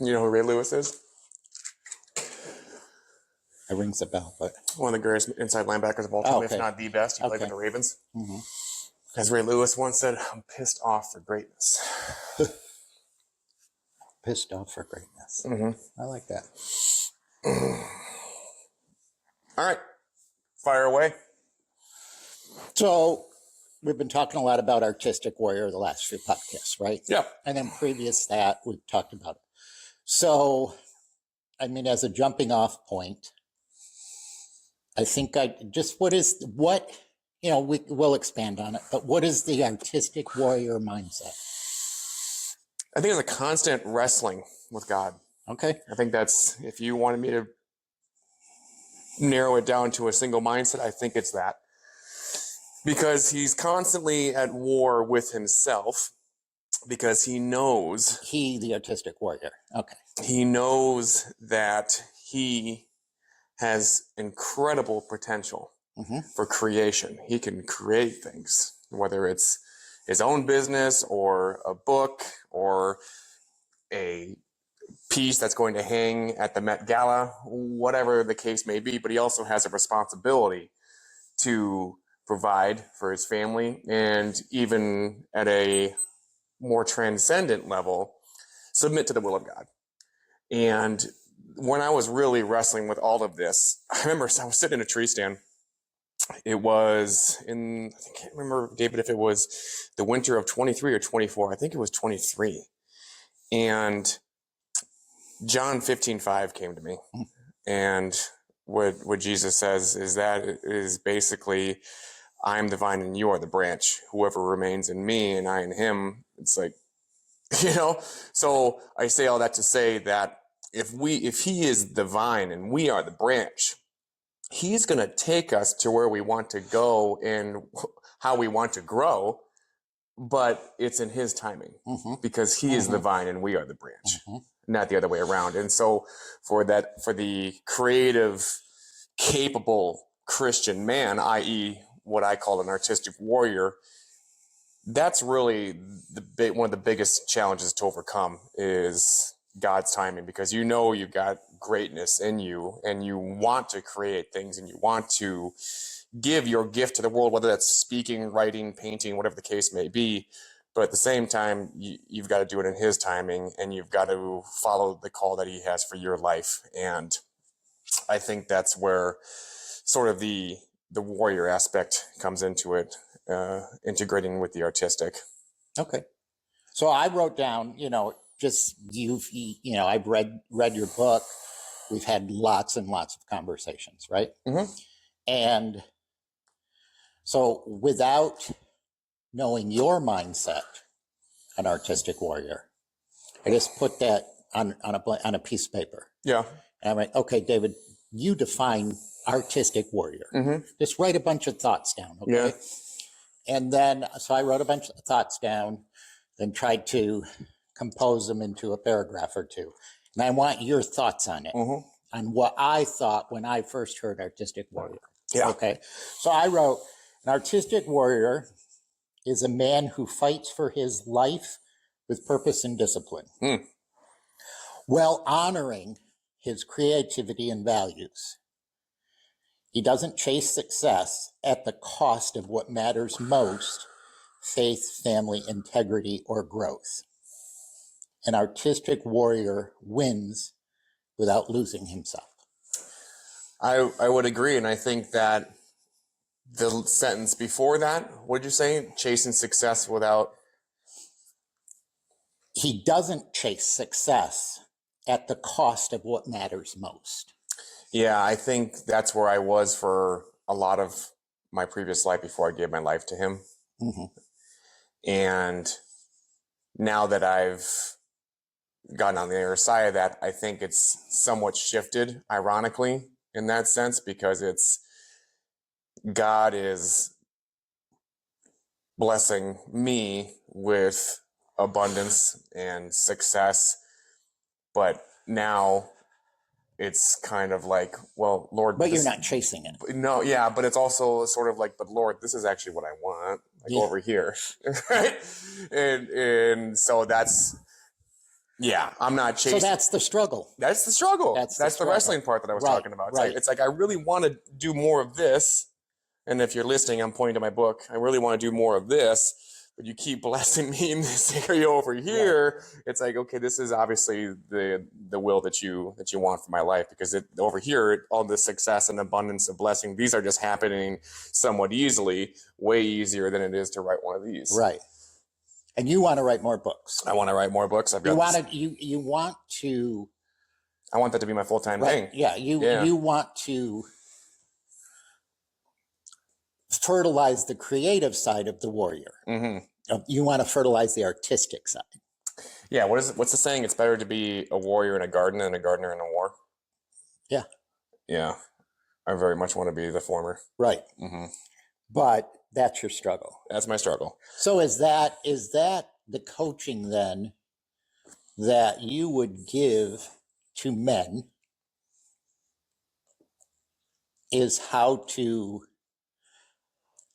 You know who Ray Lewis is? It rings a bell, but One of the greatest inside linebackers of all time, if not the best. He played with the Ravens. Mm-hmm. As Ray Lewis once said, I'm pissed off for greatness. Pissed off for greatness. Mm-hmm. I like that. All right. Fire away. So we've been talking a lot about Artistic Warrior the last few podcasts, right? Yeah. And then previous to that, we've talked about it. So, I mean, as a jumping off point, I think we'll expand on it, but what is the Artistic Warrior mindset? I think it's a constant wrestling with God. Okay. I think that's, if you wanted me to narrow it down to a single mindset, I think it's that. Because he's constantly at war with himself, because he knows... the Artistic Warrior. Okay. He knows that he has incredible potential for creation. He can create things, whether it's his own business or a book or a piece that's going to hang at the Met Gala, whatever the case may be. But he also has a responsibility to provide for his family, and even at a more transcendent level, submit to the will of God. And when I was really wrestling with all of this, I remember I was sitting in a tree stand. It was I can't remember, David, if it was the winter of 23 or 24. I think it was 23. And John 15:5 came to me. And what Jesus says is basically, I am the vine and you are the branch. Whoever remains in me and I in him. It's like, so I say all that to say that if he is the vine and we are the branch, he's going to take us to where we want to go and how we want to grow, but it's in his timing because he is the vine and we are the branch, not the other way around. And so for the creative, capable Christian man, i.e. what I call an artistic warrior, that's really one of the biggest challenges to overcome is God's timing, because you've got greatness in you and you want to create things and you want to give your gift to the world, whether that's speaking, writing, painting, whatever the case may be. But at the same time, you've got to do it in his timing, and you've got to follow the call that he has for your life. And I think that's where sort of the warrior aspect comes into it, integrating with the artistic. Okay. So I wrote down, I've read your book. We've had lots and lots of conversations, right? Mm-hmm. And so without knowing your mindset, an artistic warrior, I just put that on a piece of paper. Yeah. And I'm like, okay, David, you define artistic warrior. Just write a bunch of thoughts down, okay? Yeah. And then, so I wrote a bunch of thoughts down, then tried to compose them into a paragraph or two. And I want your thoughts on it, on what I thought when I first heard artistic warrior. Yeah. Okay. So I wrote, an artistic warrior is a man who fights for his life with purpose and discipline, while honoring his creativity and values. He doesn't chase success at the cost of what matters most: faith, family, integrity, or growth. An artistic warrior wins without losing himself. I would agree. And I think that the sentence before that, what did you say? Chasing success without... He doesn't chase success at the cost of what matters most. Yeah, I think that's where I was for a lot of my previous life before I gave my life to him. And now that I've gotten on the other side of that, I think it's somewhat shifted, ironically, in that sense, because God is blessing me with abundance and success. But now it's kind of like, well, Lord... But you're not chasing it. No, yeah, but it's also sort of like, but Lord, this is actually what I want, over here, right? And so that's Yeah, I'm not chasing. So that's the struggle. That's the struggle. That's the struggle. wrestling part that I was talking about. It's like I really want to do more of this. And if you're listening, I'm pointing to my book. I really want to do more of this, but you keep blessing me in this area over here. Right. It's like, okay, this is obviously the will that you want for my life, because over here, all the success and abundance of blessing, these are just happening somewhat easily, way easier than it is to write one of these. Right. And you want to write more books. I want to write more books. You want to. I want that to be my full-time thing. Yeah. You want to fertilize the creative side of the warrior. Mm-hmm. You want to fertilize the artistic side. Yeah. What's the saying? It's better to be a warrior in a garden than a gardener in a war. Yeah. Yeah. I very much want to be the former. Right. Mm-hmm. But that's your struggle. That's my struggle. So is that the coaching then that you would give to men, is how to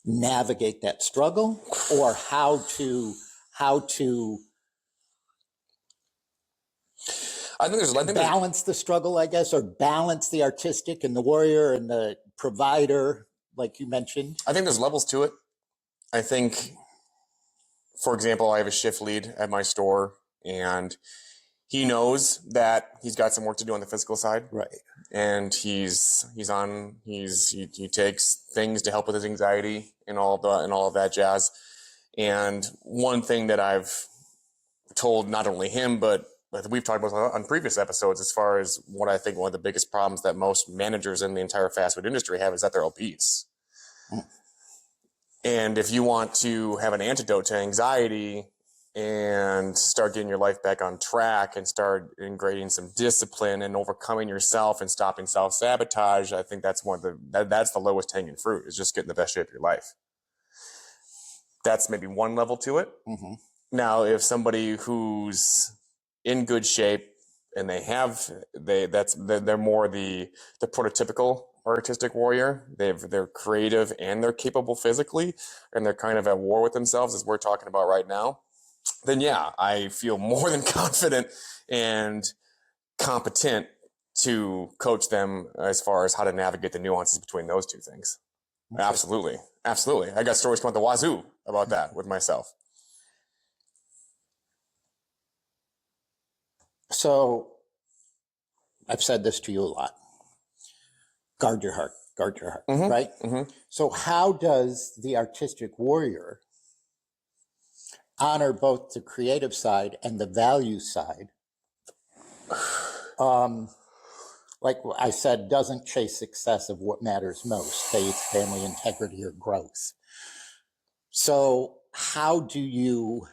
navigate that struggle, or how to balance the struggle, I guess, or balance the artistic and the warrior and the provider, like you mentioned? I think there's levels to it. I think, for example, I have a shift lead at my store, and he knows that he's got some work to do on the physical side. Right. And he takes things to help with his anxiety and all of that jazz. And one thing that I've told not only him, but we've talked about on previous episodes, as far as what I think one of the biggest problems that most managers in the entire fast food industry have, is that they're obese. Mm. And if you want to have an antidote to anxiety and start getting your life back on track and start integrating some discipline and overcoming yourself and stopping self-sabotage, I think that's that's the lowest hanging fruit, is just getting the best shape of your life. That's maybe one level to it. Mm-hmm. Now, if somebody who's in good shape and they're more the prototypical artistic warrior, they're creative and they're capable physically, and they're kind of at war with themselves, as we're talking about right now, then yeah, I feel more than confident and competent to coach them as far as how to navigate the nuances between those two things. Okay. Absolutely. I got stories coming out the wazoo about that with myself. So I've said this to you a lot. Guard your heart, mm-hmm. Right? Mm-hmm. So how does the artistic warrior honor both the creative side and the value side? Like I said, doesn't chase success of what matters most: faith, family, integrity, or growth. So how do you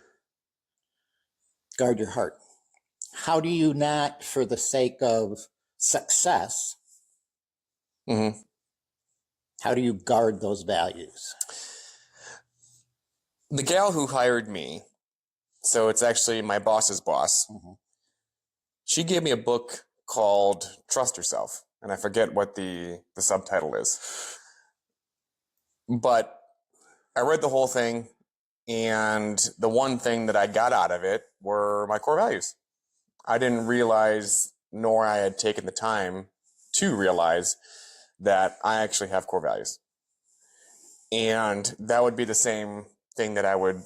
guard your heart? How do you not, for the sake of success, mm-hmm. how do you guard those values? The gal who hired me, so it's actually my boss's boss, mm-hmm. she gave me a book called Trust Yourself, and I forget what the subtitle is. But I read the whole thing, and the one thing that I got out of it were my core values. I didn't realize, nor I had taken the time to realize, that I actually have core values. And that would be the same thing that I would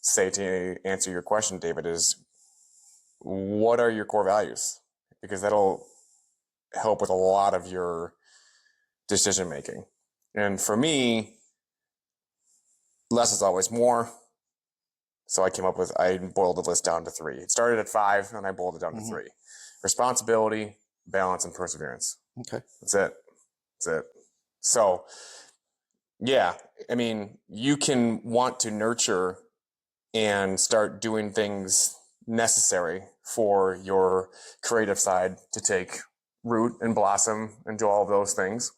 say to answer your question, David, is what are your core values? Because that'll help with a lot of your decision making. And for me, less is always more. So I boiled the list down to 3. It started at 5 and I boiled it down to 3. Responsibility, balance, and perseverance. Okay. That's it. So, yeah, I mean, you can want to nurture and start doing things necessary for your creative side to take root and blossom and do all of those things,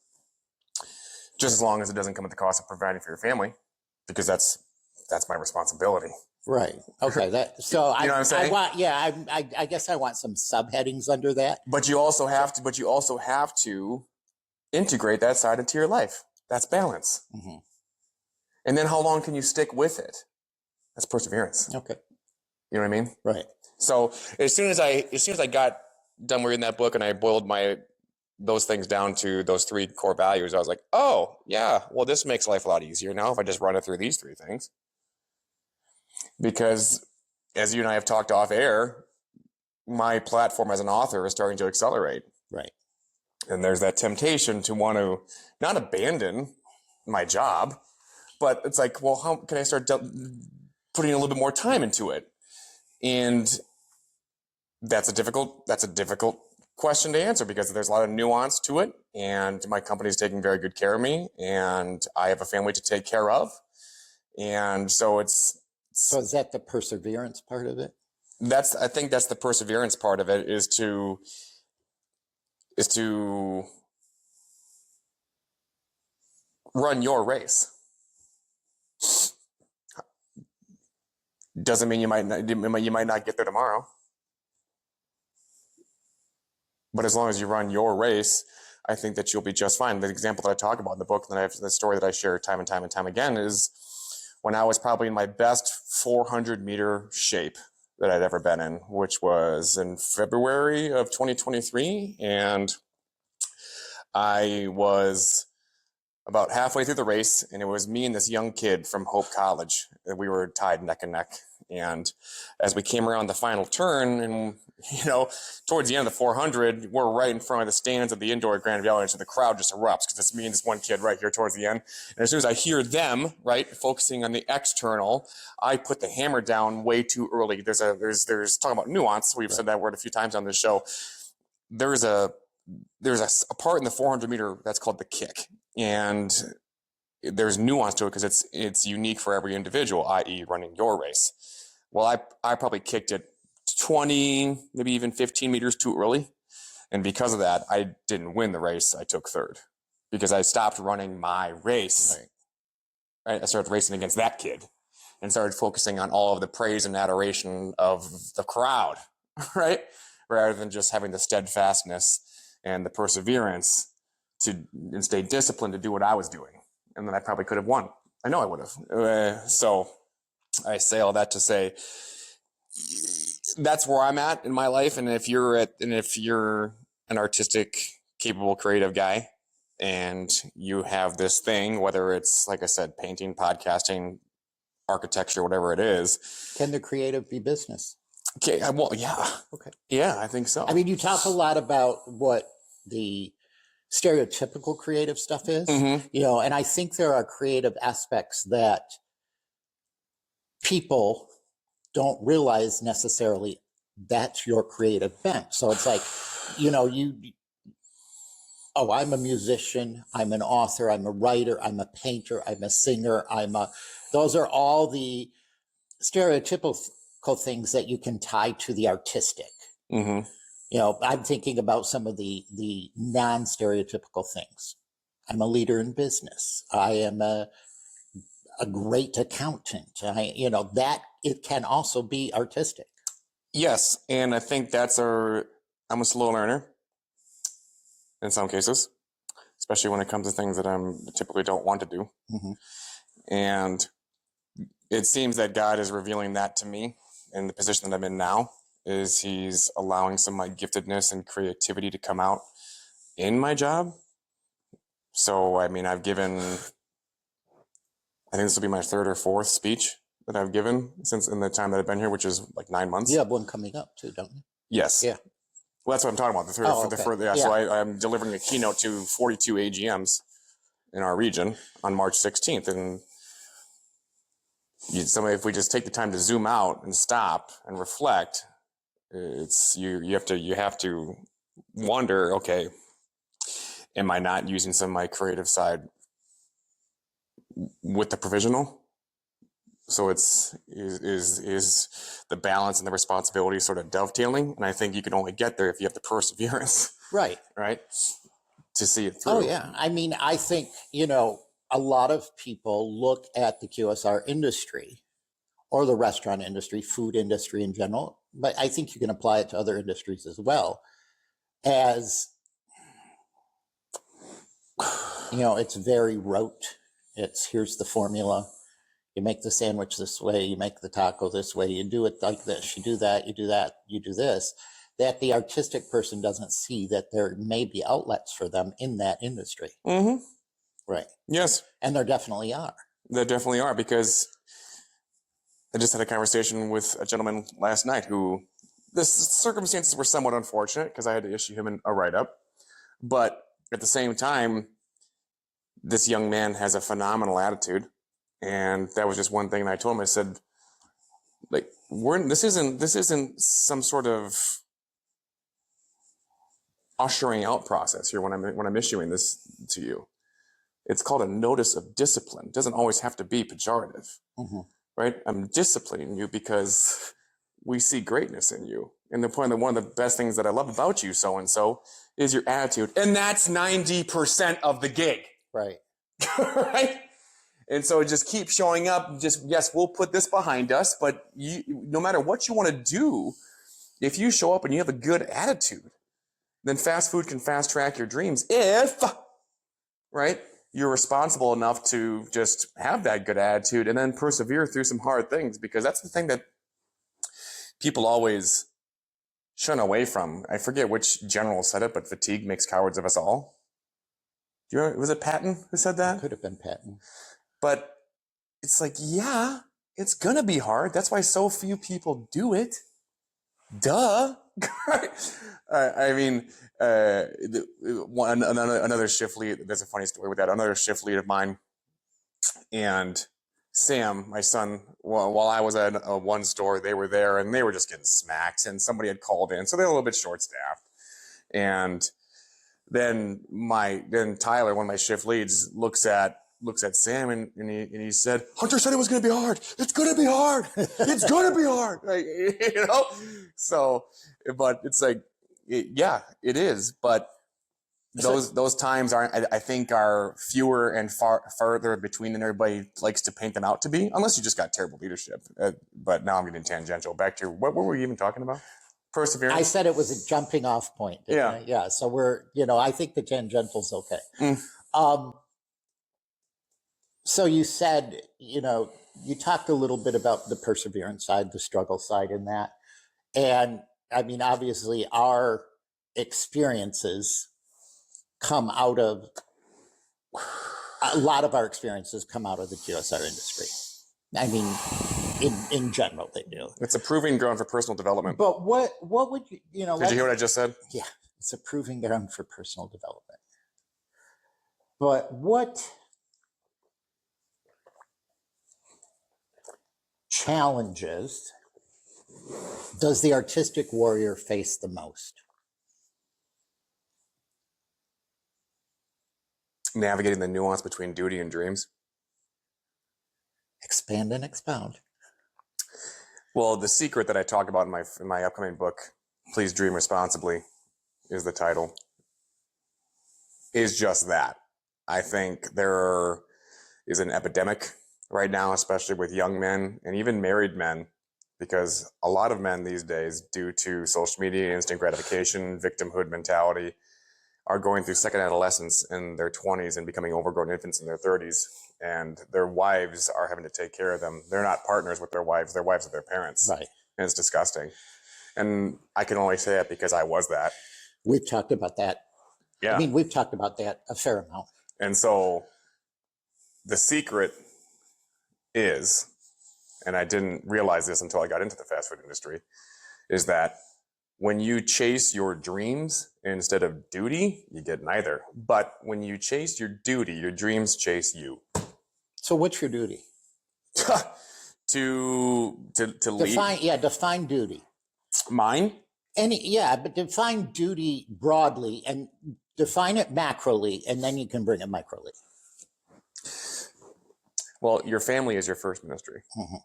just as long as it doesn't come at the cost of providing for your family, because that's my responsibility. Right. Okay. So you know what I'm saying? I guess I want some subheadings under that. But you also have to integrate that side into your life. That's balance. Mm-hmm. And then how long can you stick with it? That's perseverance. Okay. You know what I mean? Right. So as soon as I got done reading that book and I boiled those things down to those 3 core values, I was like, oh yeah, well, this makes life a lot easier now if I just run it through these 3 things. Because as you and I have talked off air, my platform as an author is starting to accelerate. Right. And there's that temptation to want to not abandon my job, but it's like, well, how can I start putting a little bit more time into it? And that's a difficult question to answer because there's a lot of nuance to it, and my company is taking very good care of me, and I have a family to take care of, and so So is that the perseverance part of it? I think that's the perseverance part of it, is to run your race. Doesn't mean you might not get there tomorrow, but as long as you run your race, I think that you'll be just fine. The example that I talk about in the book, and the story that I share time and time again, is when I was probably in my best 400-meter shape that I'd ever been in, which was in February of 2023. And I was about halfway through the race, and it was me and this young kid from Hope College. We were tied neck and neck. And as we came around the final turn, and towards the end of the 400, we're right in front of the stands of the indoor Grand Valley, so the crowd just erupts because it's me and this one kid right here towards the end. And as soon as I hear them, right, focusing on the external, I put the hammer down way too early. There's talking about nuance. We've said that word a few times on this show. There's a part in the 400 meter that's called the kick, and there's nuance to it because it's unique for every individual, i.e. running your race. Well, I probably kicked it 20, maybe even 15 meters too early. And because of that, I didn't win the race. I took 3rd because I stopped running my race. Right? I started racing against that kid and started focusing on all of the praise and adoration of the crowd, right? Rather than just having the steadfastness and the perseverance and stay disciplined to do what I was doing. And then I probably could have won. I know I would have. So I say all that to say that's where I'm at in my life. And if you're an artistic, capable, creative guy, and you have this thing, whether it's, like I said, painting, podcasting, architecture, whatever it is. Can the creative be business? Okay. Well, yeah. Okay. Yeah, I think so. I mean, you talk a lot about what the stereotypical creative stuff is, and I think there are creative aspects that people don't realize necessarily that's your creative bent. So it's like, I'm a musician, I'm an author, I'm a writer, I'm a painter, I'm a singer, those are all the stereotypical things that you can tie to the artistic. I'm thinking about some of the non-stereotypical things. I'm a leader in business. I am a great accountant. That it can also be artistic. Yes, and I think I'm a slow learner in some cases, especially when it comes to things that I typically don't want to do. And it seems that God is revealing that to me in the position that I'm in now, is He's allowing some of my giftedness and creativity to come out in my job. So, I mean, I think this will be my 3rd or 4th speech that I've given since in the time that I've been here, which is like 9 months. You have one coming up too, don't you? Yes. Yeah. Well, that's what I'm talking about. So I'm delivering a keynote to 42 AGMs in our region on March 16th. And if we just take the time to zoom out and stop and reflect, you have to wonder, okay, am I not using some of my creative side with the provisional? So is the balance and the responsibility sort of dovetailing? And I think you can only get there if you have the perseverance. Right. To see it through. Oh, yeah. I mean, I think, a lot of people look at the QSR industry or the restaurant industry, food industry in general, but I think you can apply it to other industries as well, as, it's very rote. Here's the formula. You make the sandwich this way, you make the taco this way, you do it like this, you do that, you do that, you do this, that the artistic person doesn't see that there may be outlets for them in that industry. Mm-hmm. Right. Yes. And there definitely are. There definitely are, because I just had a conversation with a gentleman last night who the circumstances were somewhat unfortunate because I had to issue him a write-up. But at the same time, this young man has a phenomenal attitude. And that was just one thing. And I told him, I said, like, this isn't some sort of ushering out process here when I'm issuing this to you. It's called a notice of discipline. It doesn't always have to be pejorative, right? I'm disciplining you because we see greatness in you. And the point that one of the best things that I love about you, so-and-so, is your attitude. And that's 90% of the gig. Right. Right? And so just keep showing up. Just, yes, we'll put this behind us, but no matter what you want to do, if you show up and you have a good attitude, then fast food can fast track your dreams if, right, you're responsible enough to just have that good attitude and then persevere through some hard things, because that's the thing that people always shun away from. I forget which general said it, but fatigue makes cowards of us all. Do you remember, was it Patton who said that? It could have been Patton. But it's like, yeah, it's going to be hard. That's why so few people do it. Duh. I mean, another shift lead, there's a funny story with that. Another shift lead of mine and Sam, my son, while I was at one store, they were there and they were just getting smacked, and somebody had called in. So they're a little bit short-staffed. And then Tyler, one of my shift leads, looks at Sam and he said, "Hunter said it was going to be hard. It's going to be hard. It's going to be hard." Like, you know? So, but it's like, yeah, it is. But those times I think are fewer and farther between than everybody likes to paint them out to be, unless you just got terrible leadership. But now I'm getting tangential. Back to what were we even talking about? Perseverance. I said it was a jumping off point. Yeah. Yeah. So I think the tangential's okay. So you said, you talked a little bit about the perseverance side, the struggle side in that. And I mean, obviously our experiences come out of, a lot of our experiences come out of the QSR industry. I mean, in general, they do. It's a proving ground for personal development. But what would you, Did you hear what I just said? Yeah, it's a proving ground for personal development. But what challenges does the artistic warrior face the most? Navigating the nuance between duty and dreams. Expand and expound. Well, the secret that I talk about in my upcoming book, Please Dream Responsibly, is the title, is just that. I think there is an epidemic right now, especially with young men and even married men, because a lot of men these days, due to social media, instant gratification, victimhood mentality, are going through second adolescence in their 20s and becoming overgrown infants in their 30s. And their wives are having to take care of them. They're not partners with their wives. They're wives of their parents. Right. And it's disgusting. And I can only say it because I was that. We've talked about that. Yeah. I mean, we've talked about that a fair amount. And so the secret is, and I didn't realize this until I got into the fast food industry, is that when you chase your dreams instead of duty, you get neither. But when you chase your duty, your dreams chase you. So what's your duty? to lead. Define duty. Mine? But define duty broadly and define it macroly, and then you can bring it microly. Well, your family is your first ministry. Mm-hmm.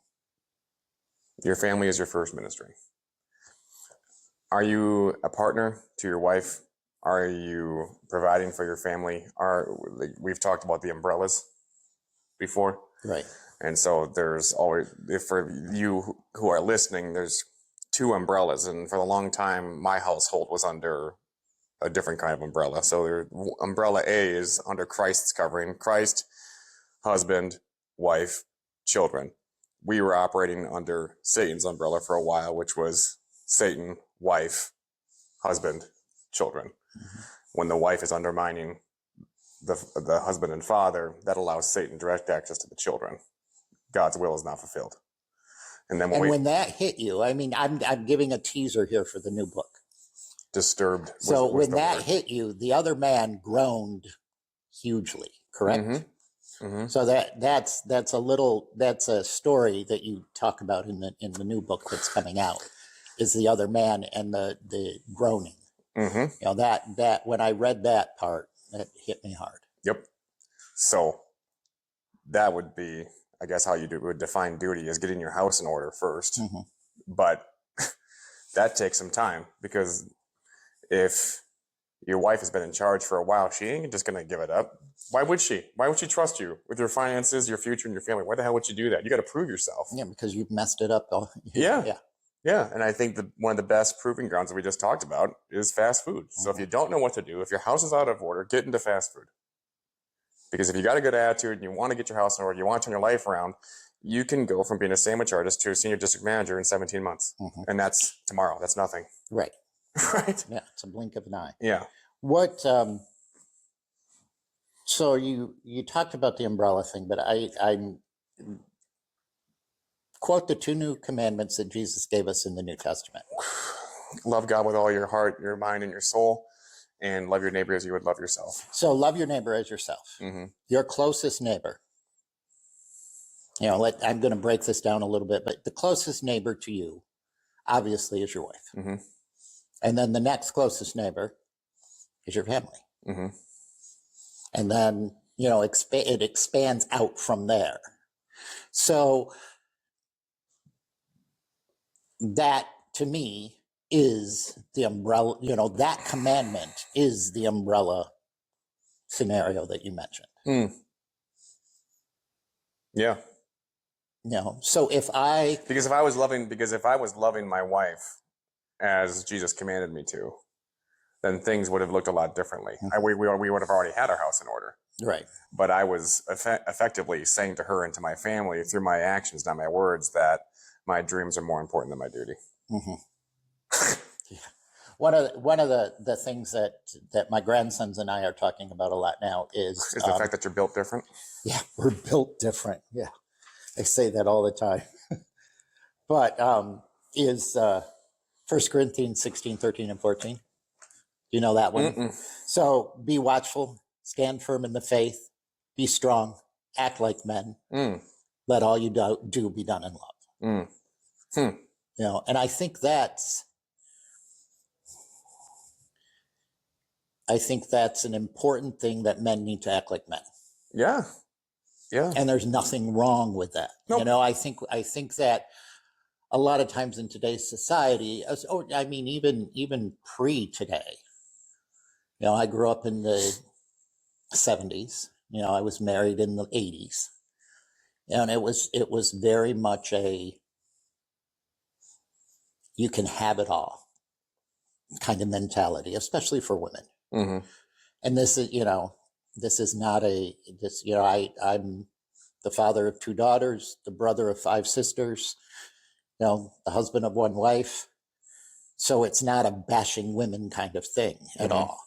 Your family is your first ministry. Are you a partner to your wife? Are you providing for your family? We've talked about the umbrellas before. Right. And so there's always, for you who are listening, there's two umbrellas. And for a long time, my household was under a different kind of umbrella. So umbrella A is under Christ's covering. Christ, husband, wife, children. We were operating under Satan's umbrella for a while, which was Satan, wife, husband, children. Mm-hmm. When the wife is undermining the husband and father, that allows Satan direct access to the children. God's will is not fulfilled. And then when that hit you, I mean, I'm giving a teaser here for the new book. Disturbed. So when that hit you, the other man groaned hugely, correct? Mm-hmm. Mm-hmm. So that's a story that you talk about in the new book that's coming out, is the other man and the groaning. Mm-hmm. You know, that when I read that part, that hit me hard. Yep. So that would be, I guess, how you would define duty, is getting your house in order first. Mm-hmm. But that takes some time, because if your wife has been in charge for a while, she ain't just going to give it up. Why would she? Why would she trust you with your finances, your future, and your family? Why the hell would you do that? You got to prove yourself. Yeah, because you've messed it up. Yeah. And I think that one of the best proving grounds that we just talked about is fast food. So if you don't know what to do, if your house is out of order, get into fast food. Because if you got a good attitude and you want to get your house in order, you want to turn your life around, you can go from being a sandwich artist to a senior district manager in 17 months. Mm-hmm. And that's tomorrow. That's nothing. Right. Right. Yeah. It's a blink of an eye. Yeah. What, so you talked about the umbrella thing, but I quote the 2 new commandments that Jesus gave us in the New Testament. Love God with all your heart, your mind, and your soul, and love your neighbor as you would love yourself. So love your neighbor as yourself. Mm-hmm. Your closest neighbor. You know, I'm going to break this down a little bit, but the closest neighbor to you, obviously, is your wife. Mm-hmm. And then the next closest neighbor is your family. Mm-hmm. And then, you know, it expands out from there. So that, to me, is the umbrella, you know, that commandment is the umbrella scenario that you mentioned. Mm. Yeah. You know, so if I was loving my wife as Jesus commanded me to, then things would have looked a lot differently. Mm-hmm. We would have already had our house in order. Right. But I was effectively saying to her and to my family through my actions, not my words, that my dreams are more important than my duty. Mm-hmm. Yeah. One of the things that my grandsons and I are talking about a lot now is the fact that you're built different. Yeah, we're built different. Yeah, I say that all the time. But is 1 Corinthians 16, 13, and 14. You know that one? Mm-mm. So be watchful, stand firm in the faith, be strong, act like men. Mm. Let all you do be done in love. Mm. Hmm. You know, and I think that's an important thing, that men need to act like men. Yeah. Yeah. And there's nothing wrong with that. Nope. You know, I think that a lot of times in today's society, even pre today, you know, I grew up in the 70s, you know, I was married in the 80s. And it was very much you can have it all kind of mentality, especially for women. Mm-hmm. And this is not I'm the father of 2 daughters, the brother of 5 sisters, you know, the husband of 1 wife. So it's not a bashing women kind of thing at mm-hmm. all.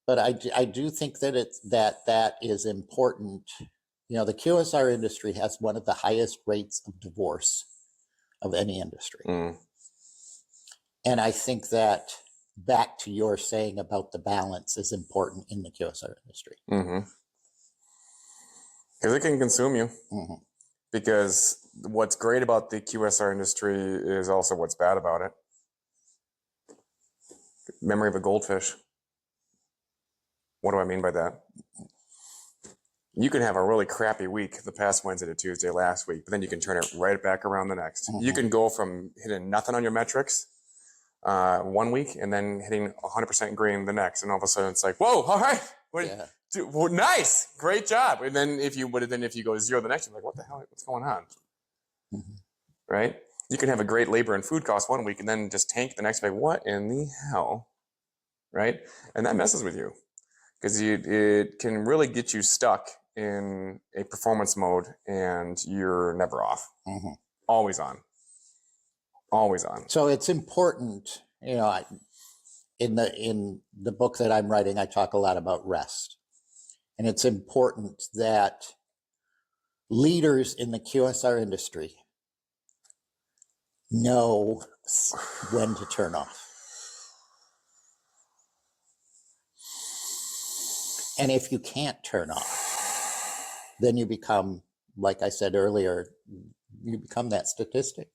But I do think that that is important. You know, the QSR industry has one of the highest rates of divorce of any industry. Mm. And I think that, back to your saying about the balance, is important in the QSR industry. Mm-hmm. Because it can consume you. Mm-hmm. Because what's great about the QSR industry is also what's bad about it. Memory of a goldfish. What do I mean by that? You can have a really crappy week the past Wednesday to Tuesday last week, but then you can turn it right back around the next. Mm-hmm. You can go from hitting nothing on your metrics 1 week and then hitting 100% green the next. And all of a sudden it's like, whoa, all right. Nice. Great job. And then if you go 0 the next, you're like, what the hell? What's going on? Mm-hmm. Right? You can have a great labor and food cost 1 week and then just tank the next week. What in the hell? Right? And that messes with you. Because it can really get you stuck in a performance mode and you're never off. Mm-hmm. Always on. Always on. So it's important, in the book that I'm writing, I talk a lot about rest. And it's important that leaders in the QSR industry know when to turn off. And if you can't turn off, then you become, like I said earlier, you become that statistic.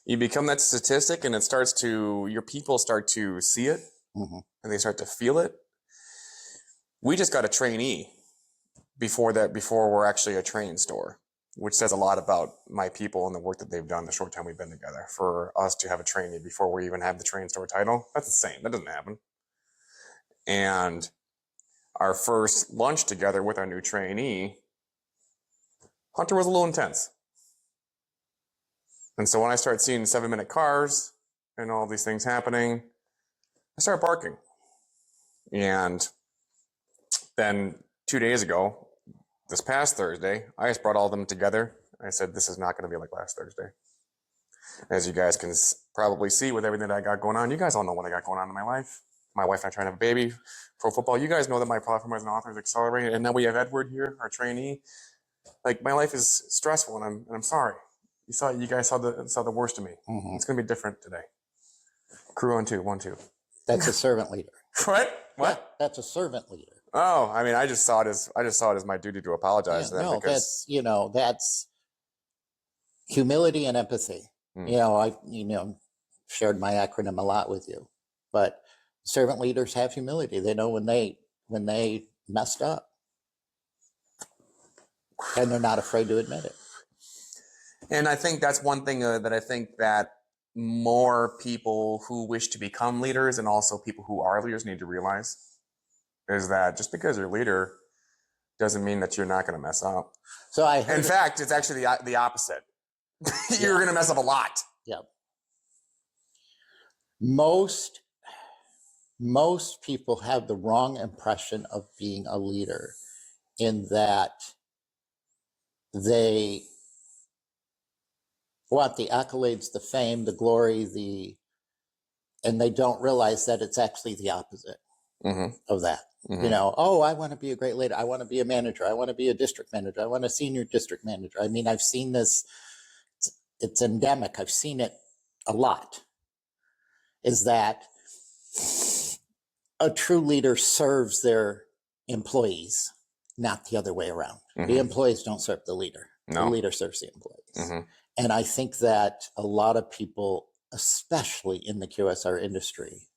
You become that statistic, and your people start to see it, mm-hmm. and they start to feel it. We just got a trainee before we're actually a training store, which says a lot about my people and the work that they've done the short time we've been together. For us to have a trainee before we even have the training store title, that's insane. That doesn't happen. And our first lunch together with our new trainee, Hunter was a little intense. And so when I start seeing 7-minute cars and all these things happening, I start barking. And then 2 days ago, this past Thursday, I just brought all of them together. I said, this is not going to be like last Thursday. As you guys can probably see with everything that I got going on, you guys all know what I got going on in my life. My wife and I trying to have a baby, pro football. You guys know that my platform as an author is accelerating. And now we have Edward here, our trainee. Like, my life is stressful, and I'm sorry. You guys saw the worst of me. Mm-hmm. It's going to be different today. Crew on 2, 1, 2. That's a servant leader. What? Yeah, that's a servant leader. Oh, I mean, I just saw it as my duty to apologize to them. No, because that's humility and empathy. I shared my acronym a lot with you, but servant leaders have humility. They know when they messed up, and they're not afraid to admit it. And I think that's one thing that I think that more people who wish to become leaders, and also people who are leaders, need to realize is that just because you're a leader doesn't mean that you're not going to mess up. So in fact, it's actually the opposite. You're going to mess up a lot. Yeah. Most people have the wrong impression of being a leader, in that they want the accolades, the fame, the glory, and they don't realize that it's actually the opposite of that. Mm-hmm. I want to be a great leader. I want to be a manager. I want to be a district manager. I want a senior district manager. I mean, I've seen this. It's endemic. I've seen it a lot. Is that a true leader serves their employees, not the other way around. Mm-hmm. The employees don't serve the leader. No. The leader serves the employees. Mm-hmm. And I think that a lot of people, especially in the QSR industry,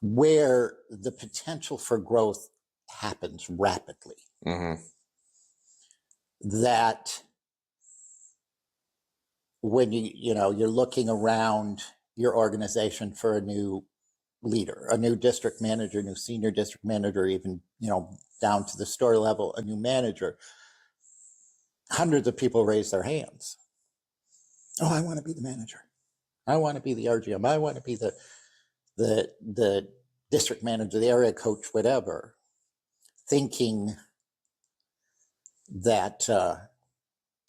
where the potential for growth happens rapidly, that when you're looking around your organization for a new leader, a new district manager, new senior district manager, even down to the store level, a new manager, hundreds of people raise their hands. Oh, I want to be the manager. I want to be the RGM. I want to be the district manager, the area coach, whatever, thinking that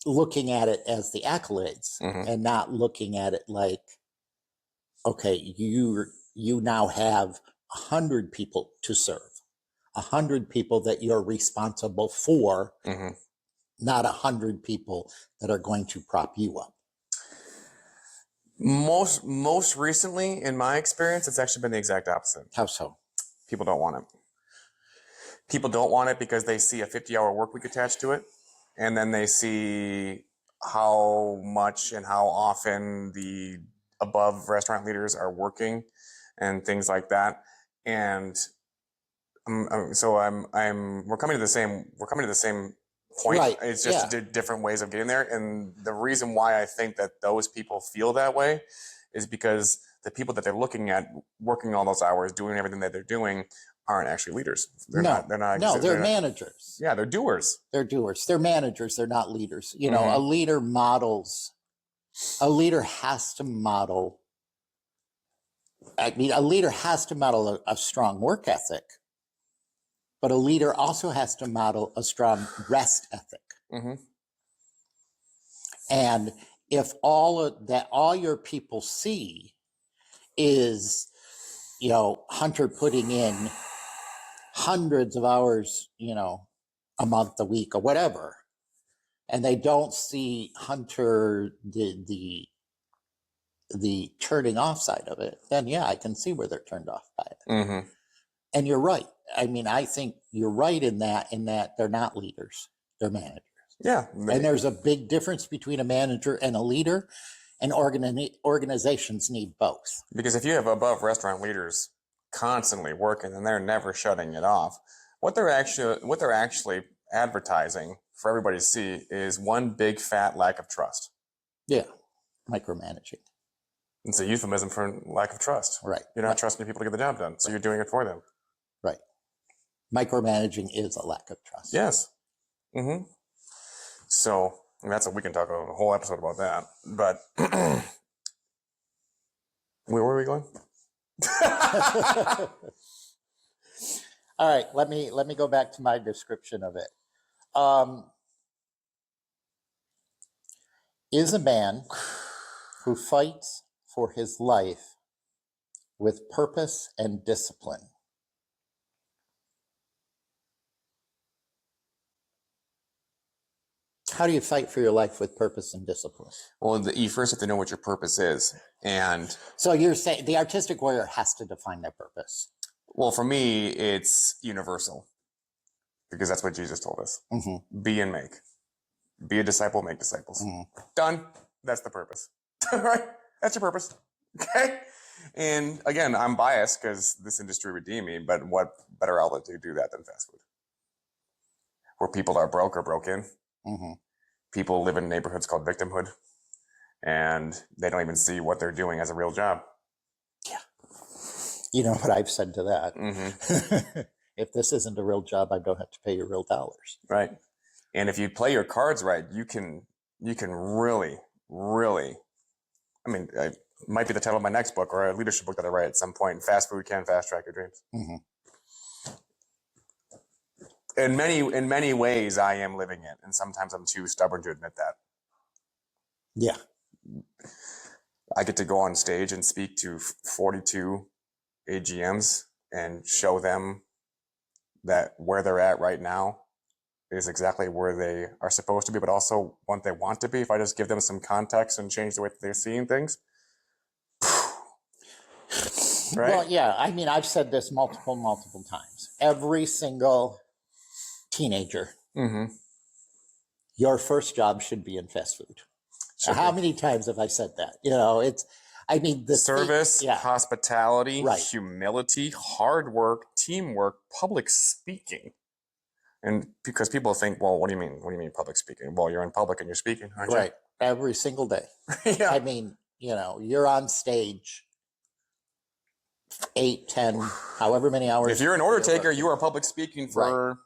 looking at it as the accolades and not looking at it like, okay, you now have 100 people to serve, 100 people that you're responsible for, not 100 people that are going to prop you up. Most recently, in my experience, it's actually been the exact opposite. How so? People don't want it. People don't want it because they see a 50-hour work week attached to it, and then they see how much and how often the above restaurant leaders are working and things like that. And we're coming to the same point. Right. It's just different ways of getting there. And the reason why I think that those people feel that way is because the people that they're looking at working all those hours, doing everything that they're doing, aren't actually leaders. They're not. They're managers. Yeah, they're doers. They're doers. They're managers. They're not leaders. A leader has to model. A leader has to model a strong work ethic, But a leader also has to model a strong rest ethic. Mm-hmm. And if all your people see is, Hunter putting in hundreds of hours, a month, a week, or whatever, and they don't see Hunter the turning off side of it, then yeah, I can see where they're turned off by it. Mm-hmm. And you're right. I mean, I think you're right in that they're not leaders, they're managers. Yeah. And there's a big difference between a manager and a leader, and organizations need both. Because if you have above restaurant leaders constantly working and they're never shutting it off, what they're actually advertising for everybody to see is one big fat lack of trust. Yeah, micromanaging. It's a euphemism for lack of trust. Right. You're not trusting people to get the job done, so you're doing it for them. Right. Micromanaging is a lack of trust. Yes. Mm-hmm. So that's we can talk a whole episode about that. But where were we going? All right, let me go back to my description of it. Is a man who fights for his life with purpose and discipline. How do you fight for your life with purpose and discipline? Well, you first have to know what your purpose is. And so you're saying the artistic warrior has to define their purpose. Well, for me, it's universal because that's what Jesus told us. Mm-hmm. Be and make. Be a disciple, make disciples. Mm-hmm. Done. That's the purpose. Right? That's your purpose. Okay? And again, I'm biased because this industry redeemed me, but what better outlet to do that than fast food? Where people are broke or broken. Mm-hmm. People live in neighborhoods called victimhood, and they don't even see what they're doing as a real job. Yeah. You know what I've said to that? Mm-hmm. If this isn't a real job, I don't have to pay you real dollars. Right. And if you play your cards right, you can really, really, I mean, it might be the title of my next book or a leadership book that I write at some point. Fast food can fast track your dreams. Mm-hmm. In many ways, I am living it, and sometimes I'm too stubborn to admit that. Yeah. I get to go on stage and speak to 42 AGMs and show them that where they're at right now is exactly where they are supposed to be, but also what they want to be. If I just give them some context and change the way that they're seeing things. Right? Well, yeah. I mean, I've said this multiple times. Every single teenager, mm-hmm. your first job should be in fast food. How many times have I said that? The service, hospitality, right. Humility, hard work, teamwork, public speaking. And because people think, well, what do you mean? What do you mean public speaking? Well, you're in public and you're speaking, aren't you? Right. Every single day. Yeah. I mean, you're on stage 8, 10, however many hours. If you're an order taker, you are public speaking for right.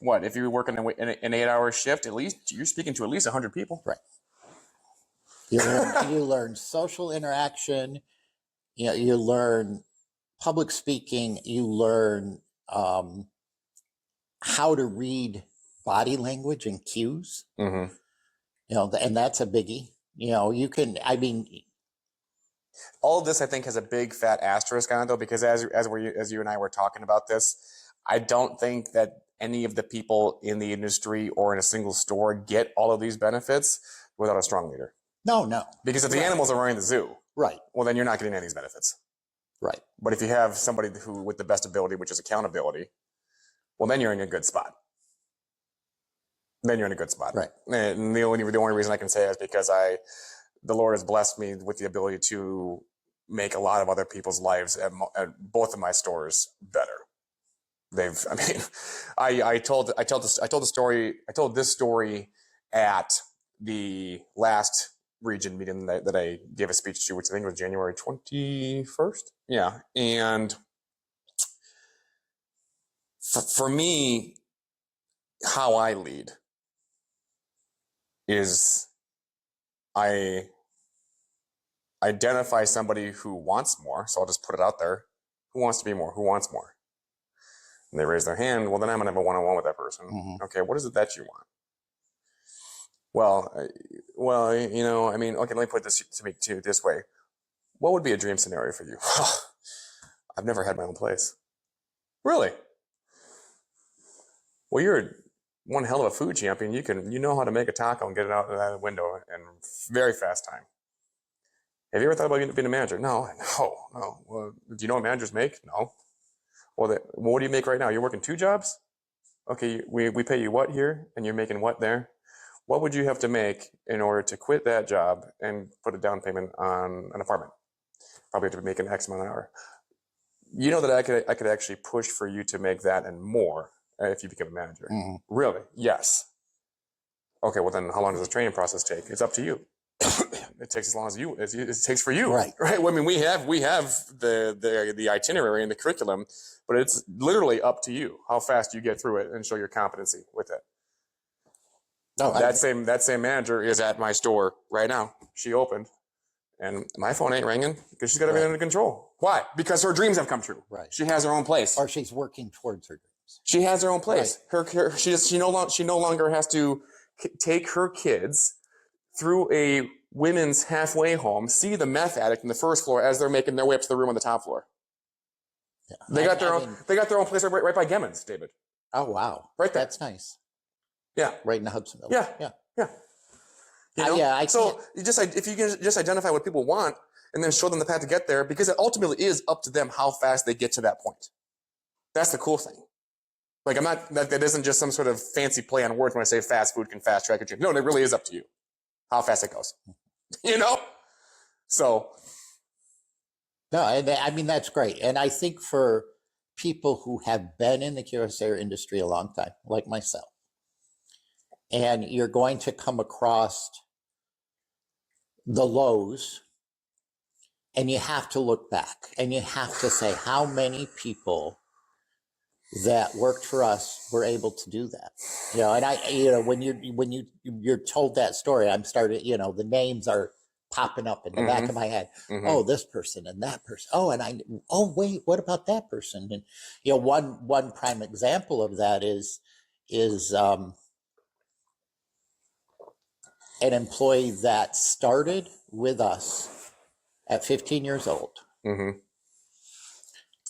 What? If you work in an 8-hour shift, at least you're speaking to at least 100 people. Right. You learn social interaction. You learn public speaking. You learn how to read body language and cues. Mm-hmm. And that's a biggie. All of this, I think, has a big fat asterisk on it, though, because as you and I were talking about this, I don't think that any of the people in the industry or in a single store get all of these benefits without a strong leader. No. Because if the animals are running the zoo, right, well, then you're not getting any of these benefits. Right. But if you have somebody who with the best ability, which is accountability, well, then you're in a good spot. Right. And the only reason I can say is because the Lord has blessed me with the ability to make a lot of other people's lives at both of my stores better. I told this story at the last region meeting that I gave a speech to, which I think was January 21st. Yeah. And for me, how I lead is I identify somebody who wants more. So I'll just put it out there. Who wants to be more? Who wants more? and they raise their hand, well, then I'm going to have a one-on-one with that person. Mhm. Okay, what is it that you want? Well, I mean, okay, let me put this to you this way. What would be a dream scenario for you? I've never had my own place. Really? Well, you're one hell of a food champion. You know how to make a taco and get it out of that window in very fast time. Have you ever thought about being a manager? No. Well, do you know what managers make? No. Well, what do you make right now? You're working 2 jobs? Okay, we pay you what here, and you're making what there? What would you have to make in order to quit that job and put a down payment on an apartment? Probably have to make an X amount an hour. You know that I could actually push for you to make that and more if you become a manager. Mm-hmm. Really? Yes. Okay, well then how long does the training process take? It's up to you. It takes as long as it takes for you. Right. Well, I mean, we have the itinerary and the curriculum, but it's literally up to you how fast you get through it and show your competency with it. No, that same manager is at my store right now. She opened, and my phone ain't ringing because she's got everything under control. Why? Because her dreams have come true. Right. She has her own place. Or she's working towards her dreams. She has her own place. Right. She no longer has to take her kids through a women's halfway home, see the meth addict in the first floor as they're making their way up to the room on the top floor. Yeah. They got their own place right by Gemmons, David. Oh wow. Right there. That's nice. Yeah. Right in the Hudsonville. Yeah. You know? So if you can just identify what people want and then show them the path to get there, because it ultimately is up to them how fast they get to that point. That's the cool thing. Like that isn't just some sort of fancy play on words when I say fast food can fast track your dream. No, it really is up to you how fast it goes. So. No, I mean, that's great. And I think for people who have been in the QSR industry a long time, like myself, and you're going to come across the lows, and you have to look back and you have to say how many people that worked for us were able to do that. And when you're told that story, I'm starting, the names are popping up in the back of my head. Mm-hmm. Oh, this person and that person. Oh, wait, what about that person? And one prime example of that is an employee that started with us at 15 years old. Mm-hmm.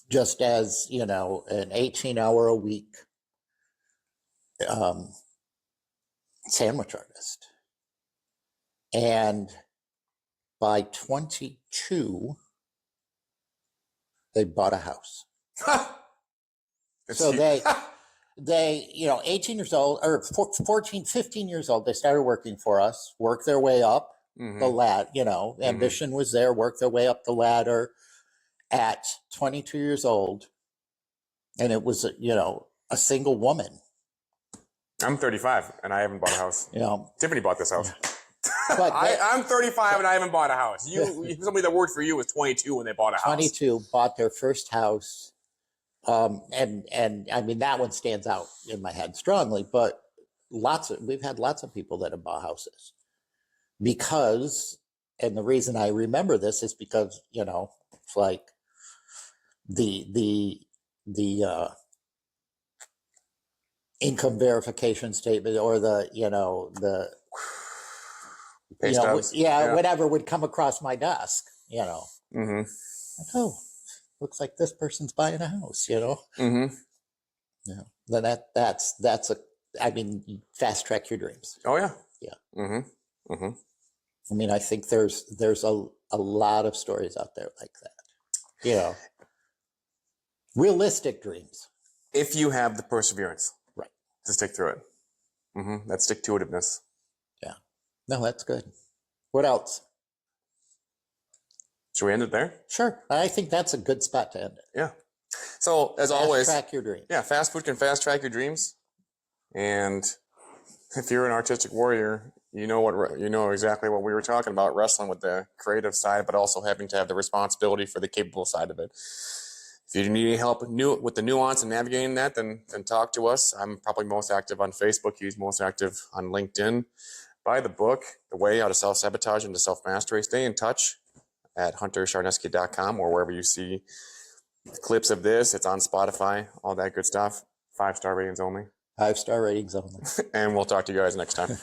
Just as, an 18-hour a week sandwich artist. And by 22, they bought a house. So they 18 years old, or 14, 15 years old, they started working for us, worked their way up the ladder, ambition was there, worked their way up the ladder. At 22 years old, and it was, a single woman. I'm 35 and I haven't bought a house. Tiffany bought this house. Yeah. But I'm 35 and I haven't bought a house. Somebody that worked for you was 22 when they bought a house. 22 bought their first house. And I mean, that one stands out in my head strongly, but we've had lots of people that have bought houses because, and the reason I remember this is because, it's like the income verification statement or the pay stubs. Whatever would come across my desk, Mm-hmm. Like, oh, looks like this person's buying a house, Mm-hmm. Then that's fast track your dreams. Oh yeah. Yeah. Mm-hmm. Mm-hmm. I mean, I think there's a lot of stories out there like that. Realistic dreams. If you have the perseverance. Right. To stick through it. Mm-hmm. That stick-to-itiveness. Yeah. No, that's good. What else? Should we end it there? Sure. I think that's a good spot to end it. Yeah. So, as always. Fast track your dreams. Yeah, fast food can fast track your dreams. And if you're an artistic warrior, you know exactly what we were talking about, wrestling with the creative side, but also having to have the responsibility for the capable side of it. If you need any help with the nuance and navigating that, then talk to us. I'm probably most active on Facebook. He's most active on LinkedIn. Buy the book, The Way Out of Self-Sabotage into Self-Mastery. Stay in touch at huntersharneski.com or wherever you see clips of this. It's on Spotify, all that good stuff. 5-star ratings only. 5-star ratings only. And we'll talk to you guys next time.